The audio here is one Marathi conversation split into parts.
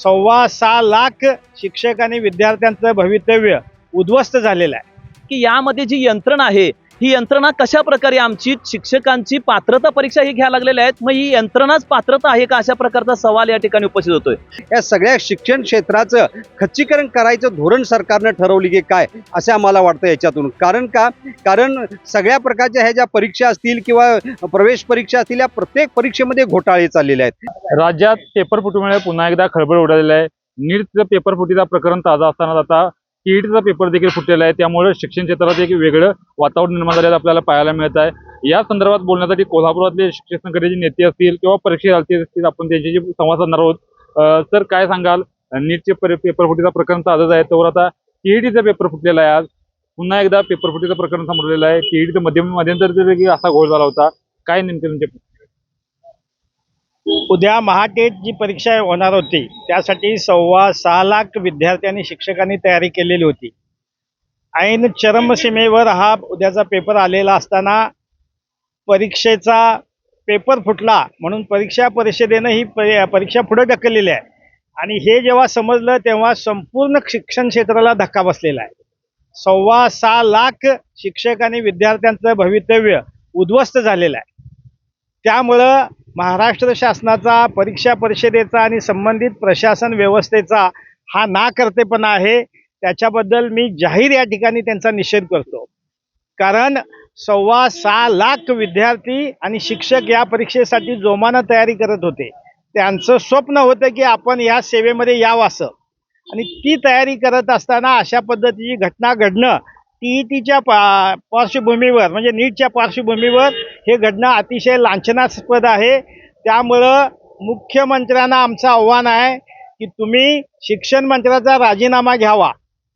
6.25 लाख शिक्षक आणि विद्यार्थ्यांचं भवितव्य उद्ध्वस्त झालेलं आहे की यामध्ये जी यंत्रणा आहे ही यंत्रणा कशा प्रकारे आमची शिक्षकांची पात्रता परीक्षा ही घ्यायला लागलेल्या आहेत, मग ही यंत्रणाच पात्रता आहे का, अशा प्रकारचा सवाल या ठिकाणी उपस्थित होतोय। या सगळ्या शिक्षण क्षेत्राचं खच्चीकरण करायचं धोरण सरकारनं ठरवली की काय असं आम्हाला वाटतं याच्यातून। कारण सगळ्या प्रकारच्या ह्या ज्या परीक्षा असतील किंवा प्रवेश परीक्षा असतील या प्रत्येक परीक्षेमध्ये घोटाळे चाललेले आहेत। राज्यात पेपर फुटीमुळे पुन्हा एकदा खळबळ उडालेली आहे। नीटचं पेपर फुटीचा प्रकरण ताजा असताना आता टीईटीचा पेपर देखील फुटलेला आहे, त्यामुळे शिक्षण क्षेत्रात एक वेगळं वातावरण निर्माण झालेलं आपल्याला पाहायला मिळत आहे। या संदर्भात बोलण्यासाठी कोल्हापुरातले शिक्षक संघटनेचे नेते असतील किंवा परीक्षार्थी असतील, आपण त्यांच्याशी संवाद साधणार आहोत। सर, काय सांगाल, नीटचे पेपर फुटीचा प्रकरण ताजंच आहे, तर आता टीईटीचा पेपर फुटलेला आहे। आज पुन्हा एकदा पेपर फुटीचं प्रकरण समोर आलेलं आहे। टीईटीचं मध्यंतरी असा घोळ झाला होता, काय नेमके तुमचे? उद्या महाटेट जी परीक्षा होणार होती त्यासाठी 6.25 लाख विद्यार्थ्यांनी शिक्षकांनी तयारी केलेली होती। ऐन चरमसीमेवर हा उद्याचा पेपर आलेला असताना परीक्षेचा पेपर फुटला म्हणून परीक्षा परिषदेनं ही परीक्षा पुढे ढकललेली आहे आणि हे जेव्हा समजलं तेव्हा संपूर्ण शिक्षण क्षेत्राला धक्का बसलेला आहे। 6.25 लाख शिक्षक आणि विद्यार्थ्यांचं भवितव्य उद्ध्वस्त झालेलं आहे। त्यामुळं महाराष्ट्र शासनाचा, परीक्षा परिषदेचा आणि संबंधित प्रशासन व्यवस्थेचा हा नाकर्तेपणा आहे, त्याच्याबद्दल मी जाहीर या ठिकाणी त्यांचा निषेध करतो। कारण 6.25 लाख विद्यार्थी आणि शिक्षक या परीक्षेसाठी जोमानं तयारी करत होते। त्यांचं स्वप्न होतं की आपण या सेवेमध्ये यावं असं, आणि ती तयारी करत असताना अशा पद्धतीची घटना घडणं टीईटीच्या पार्श्वभूमीवर म्हणजे नीटच्या पार्श्वभूमीवर हे घडणं अतिशय लांछनास्पद आहे। त्यामुळं मुख्यमंत्र्यांना आमचं आव्हान आहे की तुम्ही शिक्षण मंत्र्याचा राजीनामा घ्यावा,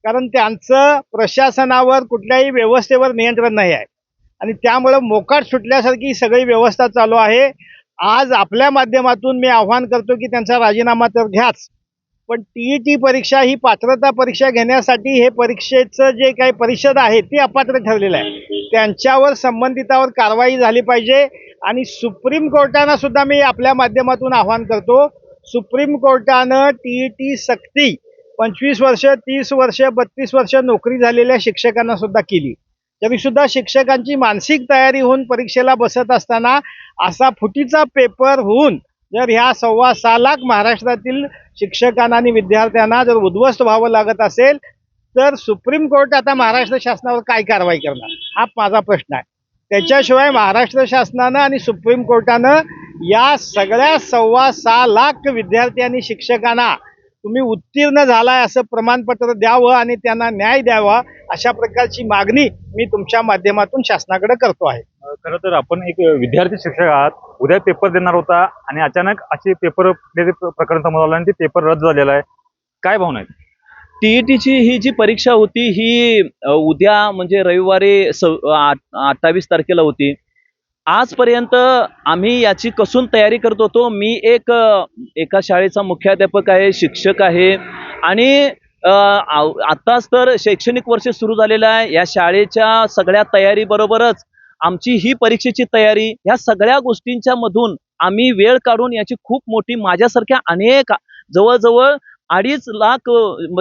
कारण त्यांचं प्रशासनावर कुठल्याही व्यवस्थेवर नियंत्रण नाही आहे आणि त्यामुळं मोकाट सुटल्यासारखी सगळी व्यवस्था चालू आहे। आज आपल्या माध्यमातून मी आव्हान करतो की त्यांचा राजीनामा तर घ्याच, पण टीईटी परीक्षा ही पात्रता परीक्षा घेण्यासाठी हे परीक्षेचं जे काही परिषद आहे ती अपात्र ठरलेलं आहे, त्यांच्यावर संबंधितावर कारवाई झाली पाहिजे। आणि सुप्रीम कोर्टानं सुद्धा मी आपल्या माध्यमातून आव्हान करतो, सुप्रीम कोर्टानं टीईटी सक्ती 25 वर्ष, 30 वर्ष, 32 वर्ष नोकरी झालेल्या शिक्षकांना सुद्धा केली, तरी सुद्धा शिक्षकांची मानसिक तयारी होऊन परीक्षेला बसत असताना असा फुटीचा पेपर होऊन जर ह्या 6.25 लाख महाराष्ट्रातील शिक्षकांना आणि विद्यार्थ्यांना जर उद्ध्वस्त व्हावं लागत असेल तर सुप्रीम कोर्ट आता महाराष्ट्र शासनावर काय कारवाई करणार हा माझा प्रश्न आहे। त्याच्याशिवाय महाराष्ट्र शासनानं आणि सुप्रीम कोर्टानं या सगळ्या 6.25 लाख विद्यार्थी आणि शिक्षकांना तुम्ही उत्तीर्ण झालाय असं प्रमाणपत्र द्यावं आणि त्यांना न्याय द्यावा, अशा प्रकारची मागणी मी तुमच्या माध्यमातून शासनाकडे करतो आहे। खरं तर आपण एक विद्यार्थी शिक्षक आहात, उद्या पेपर देणार होता आणि अचानक असे पेपर प्रकरण समोर आलं आणि ते पेपर रद्द झालेला आहे, काय भावना आहे? टीईटीची ही जी परीक्षा होती ही उद्या म्हणजे रविवारी 28 तारखेला होती। आजपर्यंत आम्ही याची कसून तयारी करत होतो। मी एका शाळेचा मुख्याध्यापक आहे, शिक्षक आहे आणि आताच तर शैक्षणिक वर्ष सुरू झालेलं आहे। या शाळेच्या सगळ्या तयारीबरोबरच आमची ही परीक्षेची तयारी, ह्या सगळ्या गोष्टींच्या मधून आम्ही वेळ काढून याची खूप मोठी, माझ्यासारख्या अनेक जवळजवळ 2.5 लाख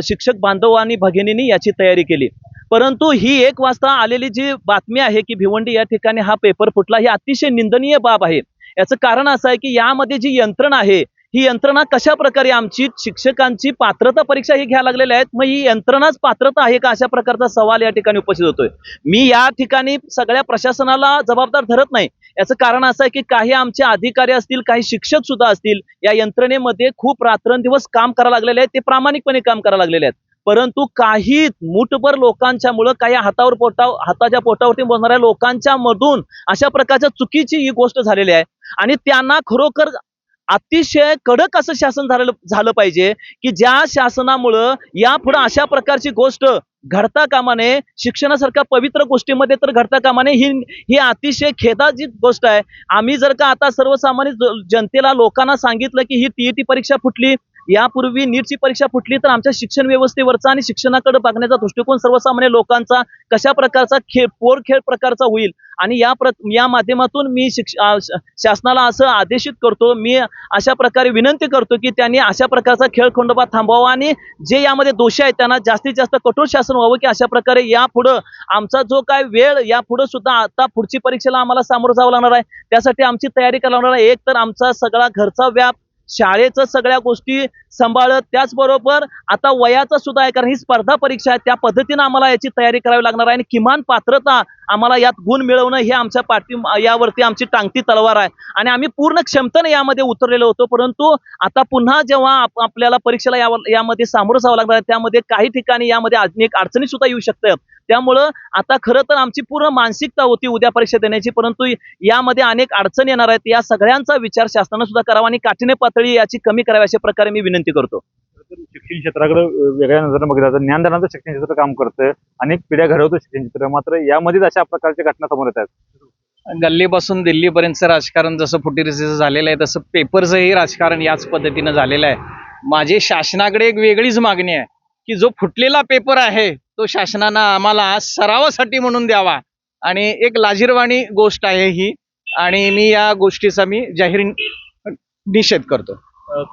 शिक्षक बांधव आणि भगिनींनी याची तयारी केली। परंतु ही 1 वाजता आलेली जी बातमी आहे की भिवंडी या ठिकाणी हा पेपर फुटला, ही अतिशय निंदनीय बाब आहे। याचं कारण असं आहे की यामध्ये जी यंत्रणा आहे ही यंत्रणा कशा प्रकारे आमची शिक्षकांची पात्रता परीक्षा ही घ्यायला लागलेल्या आहेत, मग ही यंत्रणाच पात्रता आहे का, अशा प्रकारचा सवाल या ठिकाणी उपस्थित होतोय। मी या ठिकाणी सगळ्या प्रशासनाला जबाबदार धरत नाही। याचं कारण असं आहे की काही आमचे अधिकारी असतील, काही शिक्षक सुद्धा असतील, या यंत्रणेमध्ये खूप रात्रंदिवस काम करायला लागलेले आहेत, ते प्रामाणिकपणे काम करायला लागलेले आहेत। परंतु काही मूठभर लोकांच्या मुळे, काही हाताच्या पोटावरती बसणाऱ्या लोकांच्या मधून अशा प्रकारच्या चुकीची ही गोष्ट झालेली आहे आणि त्यांना खरोखर अतिशय कडक असं शासन झालं पाहिजे की ज्या शासनामुळं यापुढे अशा प्रकारची गोष्ट घडता कामा नये, शिक्षणासारख्या पवित्र गोष्टीमध्ये तर घडता कामा नये। ही अतिशय खेदाची गोष्ट आहे। आम्ही जर का आता सर्वसामान्य जनतेला, लोकांना सांगितलं की ही टीईटी परीक्षा फुटली, यापूर्वी नीटची परीक्षा फुटली तर आमच्या शिक्षण व्यवस्थेवरचा आणि शिक्षणाकडे बघण्याचा दृष्टिकोन सर्वसामान्य लोकांचा कशा प्रकारचा पोरखेळ प्रकारचा होईल आणि या माध्यमातून मी शासनाला असं आदेशित करतो, मी अशा प्रकारे विनंती करतो की त्यांनी अशा प्रकारचा खेळखंडोबा थांबवावा आणि जे यामध्ये दोषी आहेत त्यांना जास्तीत जास्त कठोर शासन व्हावं की अशा प्रकारे यापुढं आमचा जो काय वेळ यापुढे सुद्धा आता पुढची परीक्षेला आम्हाला सामोरं जावं लागणार आहे, त्यासाठी आमची तयारी करावी लागणार आहे. एक तर आमचा सगळा घरचा व्याप, शाळेचं सगळ्या गोष्टी सांभाळत, त्याचबरोबर आता वयाचं सुद्धा आहे, कारण ही स्पर्धा परीक्षा आहे, त्या पद्धतीनं आम्हाला याची तयारी करावी लागणार आहे आणि किमान पात्रता आम्हाला यात गुण मिळवणं हे आमच्या यावरती आमची टांगती तलवार आहे आणि आम्ही पूर्ण क्षमतेने यामध्ये उतरलेलो होतो. परंतु आता पुन्हा जेव्हा आपल्याला परीक्षेला यामध्ये सामोरं जावं लागणार आहे, त्यामध्ये काही ठिकाणी यामध्ये अनेक अडचणी सुद्धा येऊ शकतात. त्यामुळं आता खरं तर आमची पूर्ण मानसिकता होती उद्या परीक्षा देण्याची, परंतु यामध्ये अनेक अडचणी येणार आहेत. या सगळ्यांचा विचार शासनानं सुद्धा करावा आणि काठीण्य पातळी याची कमी करावी अशा प्रकारे मी विनंती करतो. शिक्षण क्षेत्राकडे वेगळ्या नजरेनं बघितलं तर ज्ञानदानाचं शिक्षण क्षेत्र काम करतं, अनेक पिढ्या घडवतं शिक्षण क्षेत्र, मात्र यामध्येच अशा प्रकारच्या घटना समोर येत आहेत. गल्लीपासून दिल्लीपर्यंतचं राजकारण जसं फुटीरसीचं झालेलं आहे तसं पेपरचंही राजकारण याच पद्धतीनं झालेलं आहे. माझी शासनाकडे एक वेगळीच मागणी आहे की जो फुटलेला पेपर आहे तो शासनानं आम्हाला सरावासाठी म्हणून द्यावा आणि एक लाजिरवाणी गोष्ट आहे ही आणि मी या गोष्टीचा जाहीर निषेध करतो.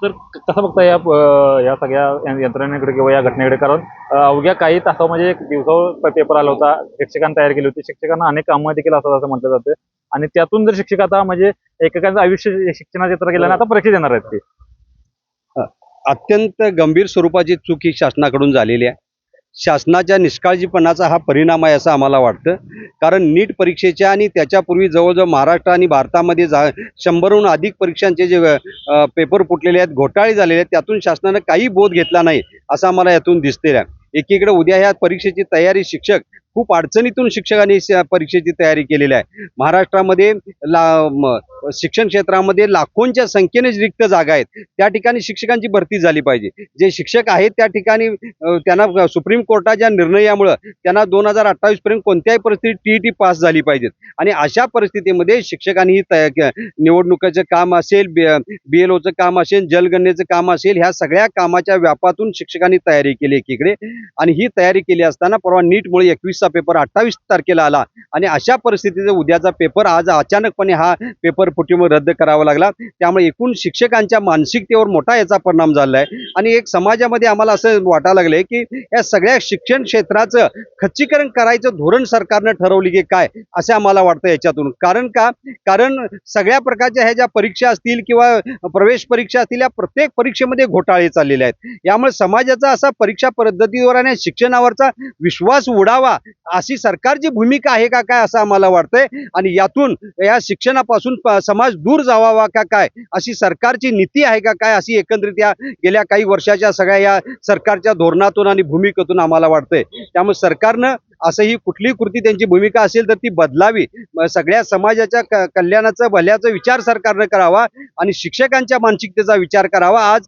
तर कसं बघता या सगळ्या यंत्रणेकडे किंवा या घटनेकडे, कारण अवघ्या काही तासावर म्हणजे एक दिवसावर पेपर आला होता, शिक्षकांनी तयारी केली होती, शिक्षकांना अनेक कामं देखील असतात असं म्हटलं जातं आणि त्यातून जर शिक्षक आता म्हणजे एकेकांचं आयुष्य शिक्षणाच्या क्षेत्रात गेल्याने आता परीक्षा देणार आहेत ते. अत्यंत गंभीर स्वरूपाची चूक ही शासनाकडून झालेली आहे. शासनाच्या निष्काळजीपणाचा हा परिणाम आहे असं आम्हाला वाटतं. कारण नीट परीक्षेच्या आणि त्याच्यापूर्वी जवळजवळ महाराष्ट्र आणि भारतामध्ये 100हून अधिक परीक्षांचे जे पेपर फुटलेले आहेत, घोटाळे झालेले आहेत, त्यातून शासनानं काही बोध घेतला नाही असं आम्हाला यातून दिसते आहे. एकीकडे उद्या ह्या परीक्षेची तयारी खूप अडचणीतून शिक्षकांनी परीक्षेची तयारी केलेली आहे. महाराष्ट्रामध्ये शिक्षण क्षेत्रामध्ये लाखोंच्या संख्येने रिक्त जागा आहेत, त्या ठिकाणी शिक्षकांची भरती झाली पाहिजे. जे शिक्षक आहेत त्या ठिकाणी त्यांना सुप्रीम कोर्टाच्या निर्णयामुळं त्यांना 2028 पर्यंत कोणत्याही परिस्थितीत TET पास झाली पाहिजेत आणि अशा परिस्थितीमध्ये शिक्षकांनी निवडणुकीचं काम असेल, BLOचं काम असेल, जलगणनेचं काम असेल, ह्या सगळ्या कामाच्या व्यापातून शिक्षकांनी तयारी केली एकीकडे आणि ही तयारी केली असताना परवा नीटमुळे 21चा पेपर 28 तारखेला आला आणि अशा परिस्थितीत उद्याचा पेपर आज अचानकपणे हा पेपर फुटीमुळे रद्द करावा लागला. त्यामुळे एकूण शिक्षकांच्या मानसिकतेवर मोठा याचा परिणाम झाला आहे आणि एक समाजामध्ये आम्हाला असं वाटायला लागलंय की या सगळ्या शिक्षण क्षेत्राचं खच्चीकरण करायचं धोरण सरकारनं ठरवली की काय असं आम्हाला वाटतं याच्यातून. कारण सगळ्या प्रकारच्या ह्या ज्या परीक्षा असतील किंवा प्रवेश परीक्षा असतील, या प्रत्येक परीक्षेमध्ये घोटाळे चाललेले आहेत. यामुळे समाजाचा असा परीक्षा पद्धतीवर आणि शिक्षणावरचा विश्वास उडावा अशी सरकारची भूमिका आहे का काय असं आम्हाला वाटतंय आणि यातून या शिक्षणापासून समाज दूर जावावा का काय अशी सरकारची नीती आहे का काय अशी एकंदरीत या गेल्या काही वर्षाच्या सगळ्या या सरकारच्या धोरणातून आणि भूमिकेतून आम्हाला वाटतंय. त्यामुळे सरकारनं असं ही कुठलीही कृती त्यांची भूमिका असेल तर ती बदलावी. सगळ्या समाजाच्या कल्याणाचा भल्याचा विचार सरकारनं करावा आणि शिक्षकांच्या मानसिकतेचा विचार करावा. आज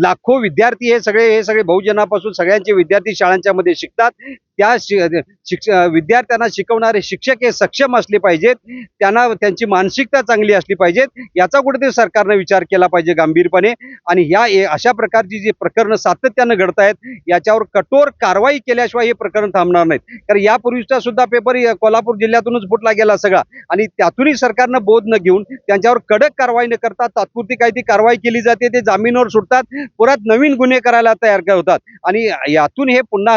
लाखो विद्यार्थी हे सगळे बहुजनापासून सगळ्यांचे विद्यार्थी शाळांच्या मध्ये शिकतात. त्या विद्यार्थ्यांना शिकवणारे शिक्षक हे सक्षम असले पाहिजेत, त्यांची मानसिकता चांगली असली पाहिजेत. याचा कुठेतरी सरकारनं विचार केला पाहिजे गांभीर्यपणे आणि अशा प्रकारची जी प्रकरणं सातत्यानं घडत आहेत याच्यावर कठोर कारवाई केल्याशिवाय हे प्रकरण थांबणार नाहीत. कारण यापूर्वीचा सुद्धा पेपर कोल्हापूर जिल्ह्यातूनच फुटला गेला सगळा आणि त्यातूनही सरकारनं बोध न घेऊन त्यांच्यावर कडक कारवाई न करता तात्पुरती काही ती कारवाई केली जाते, ते जामीनवर सुटतात, परत नवीन गुन्हे करायला तयार होतात आणि यातून हे पुन्हा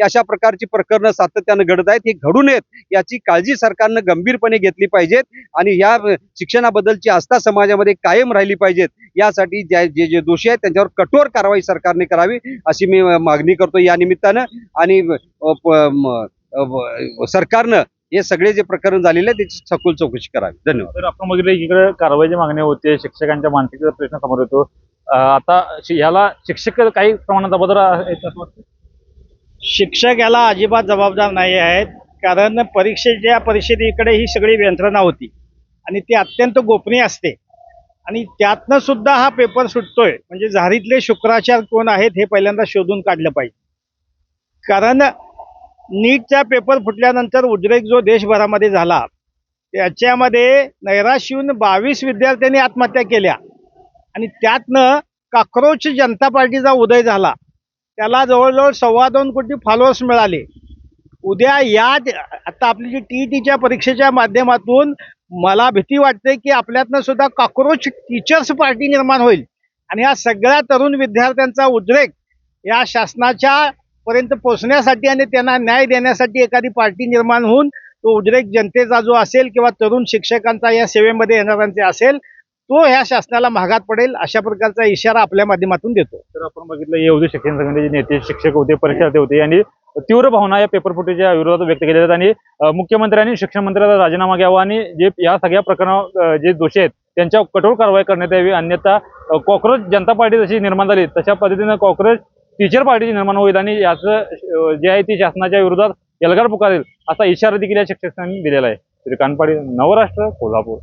अशा प्रकारची प्रकरणं सातत्यानं घडत आहेत. हे घडू नयेत याची काळजी सरकारनं गंभीरपणे घेतली पाहिजेत आणि या शिक्षणाबद्दलची आस्था समाजामध्ये कायम राहिली पाहिजेत. यासाठी जे दोषी आहेत त्यांच्यावर कठोर कारवाई सरकारने करावी अशी मी मागणी करतो या निमित्तानं आणि सरकारनं हे सगळे जे प्रकरण झालेले आहे त्याची सखोल चौकशी करावी. धन्यवाद. तर आपण बघितलं इकडे कारवाईची मागणी होते, शिक्षकांच्या मानसिकतेचा प्रश्न समोर येतो. आता याला शिक्षक काही प्रमाणात जबाबदार आहेत असं वाटतं? शिक्षक याला अजिबात जबाबदार नाही आहेत, कारण परीक्षेकडे ही सगळी यंत्रणा होती आणि ती अत्यंत गोपनीय असते आणि त्यातनं सुद्धा हा पेपर सुटतोय म्हणजे झारीतले शुक्राचार कोण आहेत हे पहिल्यांदा शोधून काढलं पाहिजे. कारण नीटचा पेपर फुटल्यानंतर उद्रेक जो देशभरामध्ये झाला त्याच्यामध्ये नैराश्य येऊन 22 विद्यार्थ्यांनी आत्महत्या केल्या आणि त्यातनं काक्रोच जनता पार्टीचा उदय झाला, त्याला जवळजवळ 2.25 कोटी फॉलोअर्स मिळाले. उद्या आता आपली जी टीईटीच्या परीक्षेच्या माध्यमातून मला भीती वाटते की आपल्यातनं सुद्धा कॉक्रोच टीचर्स पार्टी निर्माण होईल आणि या सगळ्या तरुण विद्यार्थ्यांचा उद्रेक या शासनाच्या पर्यंत पोहोचण्यासाठी आणि त्यांना न्याय देण्यासाठी एखादी पार्टी निर्माण होऊन तो उद्रेक जनतेचा जो असेल किंवा तरुण शिक्षकांचा या सेवेमध्ये येणाऱ्यांचे असेल तो ह्या शासनाला महागात पडेल, अशा प्रकारचा इशारा आपल्या माध्यमातून देतो. तर आपण बघितलं येवले शिक्षण संघटनेचे नेते, शिक्षक होते, परीक्षार्थी होते यांनी तीव्र भावना या पेपर फुटीच्या विरोधात व्यक्त केल्या आहेत आणि मुख्यमंत्र्यांनी शिक्षण मंत्र्याचा राजीनामा घ्यावा आणि जे या सगळ्या प्रकरणात जे दोषी आहेत त्यांच्यावर कठोर कारवाई करण्यात यावी, अन्यथा कॉक्रोच जनता पार्टी जशी निर्माण झाली तशा पद्धतीने कॉक्रोच टीचर पार्टीची निर्माण होईल आणि याचं जे आहे ती शासनाच्या विरोधात एल्गार पुकारेल असा इशारा देखील या शिक्षकांनी दिलेला आहे. श्रीकांत पाटील, नवराष्ट्र, कोल्हापूर.